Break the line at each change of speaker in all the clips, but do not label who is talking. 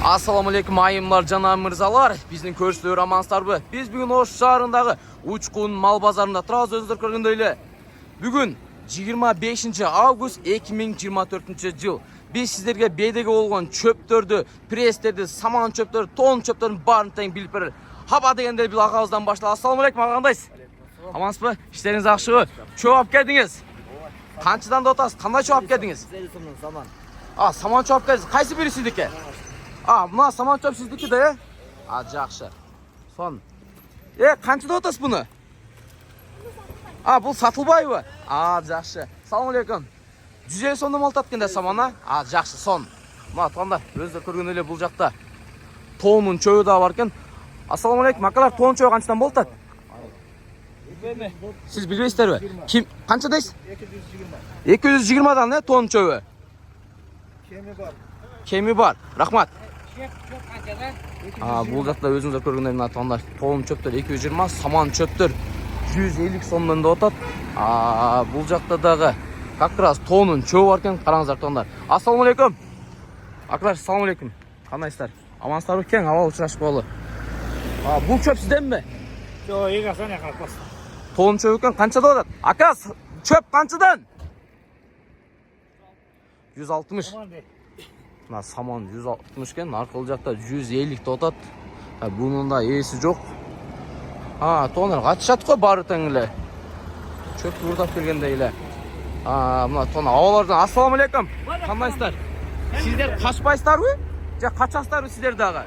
Assalamu alaikum айымлар, жана мырзалар. Биздин көрсөтүү романстарбы. Биз бүгүн Ош шаарындагы Учкун мал базарында турабыз, өзүңүздөр көргөндөй эле. Бүгүн 25 август 2024 жыл. Биз сиздерге бедеге болгон чөптөрдү, престерди, саман чөптөрдү, тон чөптөрдүн баарын тең билип берели. Хаба дегенде бил агабыздан башталалы. Ассаламу алейкум, ага кандайсыз? Амансызбы? Иштериңиз жакшыбы? Чөп алып келдиңиз? Канчадан да отасыз? Кандай чөп алып келдиңиз?
Саман.
Саман чөп алып келдиңиз. Кайсы бири сиздики? Мына саман чөп сиздики да, жакшы. Сон. Канчада отасыз буну? Бул сатылбайбы? Жакшы. Салам алейкум. 150 сомдон малтат экен да саман, жакшы, сон. Мына тонда өздөр көргөн эле бул жакта тоонун чөбү да бар экен. Ассаламу алейкум, акалар, тоон чөбү канчадан болтат? Сиз билбейсиздерби? Ким канча дейсиз? 220дан, тоон чөбү. Кеми бар. Рахмат. Бул жакта өзүңүздөр көргөндөй мына тондар тоон чөптөр 220, саман чөптөр 150 сомдон да отат. Бул жакта дагы как раз тоонун чөбү бар экен, караңыздар тондар. Ассаламу алейкум. Акалар, салам алейкум. Кандайсыздар? Амансыздарбы экен? Абал учурашып болду. Бул чөп сизденби?
Жок, эки асана калпас.
Тоон чөбү экен, канчада атат? Ака, чөп канчадан? 160. Мына саман 160 экен, аркылы жакта 150 да отат. Бунун да ээси жок. Тондар катышат го баары тең эле. Чөптү урдап келгендей эле. Мына тон абалардан ассаламу алейкум. Кандайсыздар? Сиздер качпайсыздарбы? Же качасыздарбы сиздер дагы?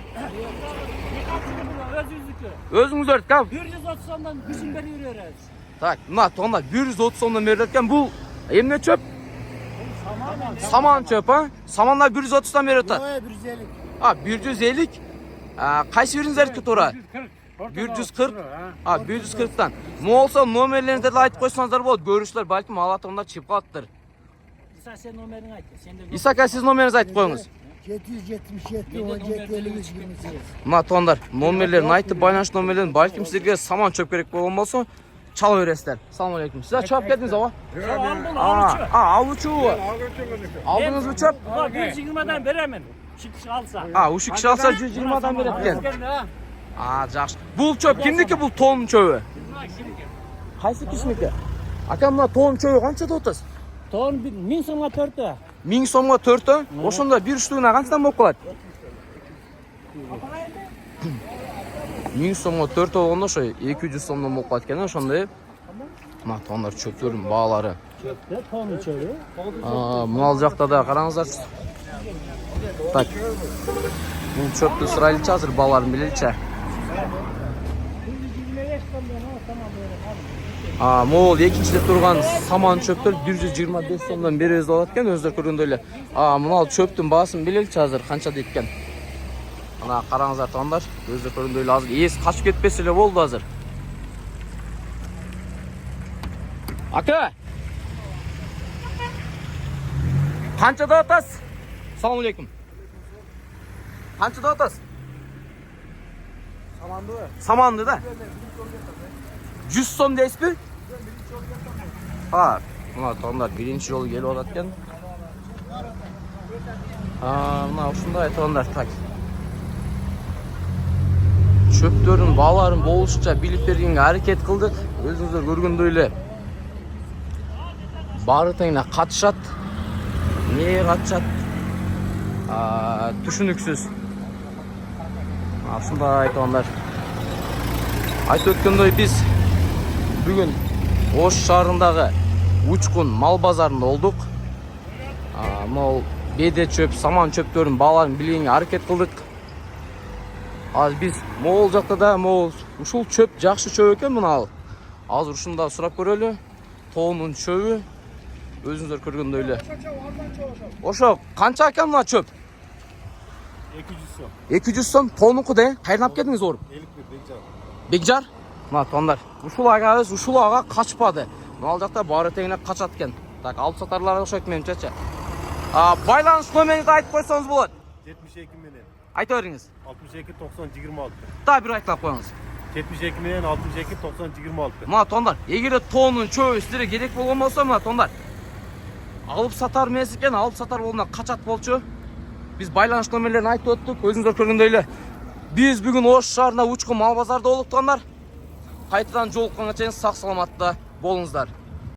Өзүңүздөрдүкү.
130 сомдон бизин берип беребиз.
Так, мына тондар 130 сомдон берилет экен. Бул эмне чөп? Саман чөп, Саманда 130дан берип атат. 150. Кайсы бириңиздердики туура? 140. 140тан. Болсо номерлериңизди айтып койсоңуздар болот. Көрүүчүлөр балким алатымда чыгып калаттыр.
Иса, сен номериңди айт.
Исака, сиз номериңизди айтып коюңуз.
777 17 53 28.
Мына тондар номерлерин айтып, байланыш номерлерин балким сизге саман чөп керек болгон болсо чала бересиздер. Салам алейкум. Сиз чөп келдиңиз ооба? Алуучу. Алдыңызбы чөп?
120дан беремин. Киши алса.
Ушу киши алса 120дан берет экен. Жакшы. Бул чөп кимдики, бул тоонун чөбү? Кайсы кишиники? Ака, мына тоонун чөбү канчада отасыз?
Тоон 1000 сомго 4.
1000 сомго 4. Ошондо бир үчтүгүнө канчадан болуп калат? 1000 сомго 4 болгондо ошо 200 сомдон болуп калат экен, ошондой. Мына тоондар чөптөрдүн баалары.
Чөптөр тоонун чөбү.
Мына жакта да караңыздарчы. Так. Бул чөптү сурайлычы азыр бааларын билеличи. Могул экинчилеп турган саман чөптөр 125 сомдон беребиз болот экен, өздөр көргөндөй эле. Мына чөптүн баасын билеличи азыр канча дейт экен. Мына караңыздар тондар, өздөр көргөндөй эле азыр эс качып кетпесе эле болду азыр. Ака! Канчада атасыз? Салам алейкум. Канчада атасыз? Саманды да? 100 сом дейсизби? Мына тондар биринчи жолу келип атат экен. Мына ушундай тондар, так. Чөптөрдүн бааларын болушунча билип бергенге аракет кылдык. Өзүңүздөр көргөндөй эле баары тең катышат. Эмнеге катышат? Түшүнүксүз. Ушундай тондар. Айтып өткөндөй биз бүгүн Ош шаарындагы Учкун мал базарында болдук. Могул беде чөп, саман чөптөрүнүн бааларын билгенге аракет кылдык. Биз могул жакта да ушул чөп жакшы чөп экен, мына азыр ушунда сурап көрөлү. Тоонун чөбү өзүңүздөр көргөндөй эле. Ошо канча экен мына чөп?
200 сом.
200 сом тоонунку да? Кайдан алып келдиңиз оруп? Бекжар? Мына тондар. Ушул агабыз ушул ага качпады. Мына жакта баары теңине качат экен. Так, алып сатарларга окшойт менимчечи. Байланыш номериңизди айтып койсоңуз болот.
72 менен.
Айта бериңиз.
62 90 26.
Да, бир айтып коюңуз.
72 менен 62 90 26.
Мына тондар, эгер тоонун чөбү сиздерге керек болгон болсо, мына тондар алып сатар эмес экен, алып сатар болгондо качат болчу. Биз байланыш номерлерин айтып өттүк. Өзүңүздөр көргөндөй эле биз бүгүн Ош шаарында Учкун мал базарда болуктугандар. Кайтадан жолукканга чейин сак саламатта болуңуздар.